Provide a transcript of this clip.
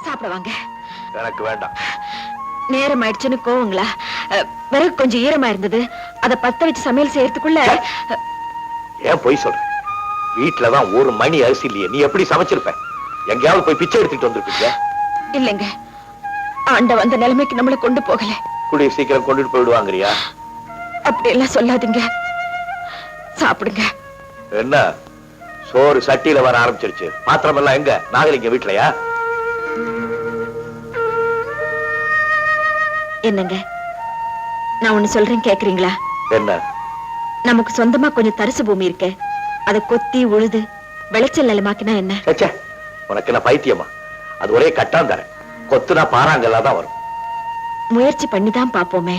சாப்பிட வாங்க. எனக்கு வேண்டாம். நேரம் ஆயிடுச்சுன்னு கோவங்களா? விறகு கொஞ்சம் ஈரமா இருந்தது, அதை பத்த வச்சு சமையல் செய்யறதுக்குள்ள. ஏன் பொய் சொல்ற? வீட்டுலதான் ஒரு மணி அரிசி இல்லையே, நீ எப்படி சமைச்சிருப்ப? எங்கேயாவது போய் பிச்சை எடுத்துட்டு வந்திருப்பீங்க. இல்லைங்க, ஆண்ட வந்த நிலைமைக்கு நம்மளை கொண்டு போகல. கூடிய சீக்கிரம் கொண்டுட்டு போயிடுவாங்கறியா? அப்படி எல்லாம் சொல்லாதீங்க, சாப்பிடுங்க. என்ன சோறு சட்டியில வர ஆரம்பிச்சிருச்சு? பாத்திரம் எல்லாம் எங்க? நாகலிங்க வீட்லயா? என்னங்க, நான் ஒண்ணு சொல்றேன், கேக்குறீங்களா? என்ன? நமக்கு சொந்தமா கொஞ்சம் தரிசு பூமி இருக்கு, அதை கொத்தி உழுது விளைச்சல் நிலமாக்கினா என்ன? உனக்கு என்ன பைத்தியமா? அது ஒரே கட்டான் தரேன், கொத்துனா பாறாங்கல்லாம் தான் வரும். முயற்சி பண்ணிதான் பாப்போமே.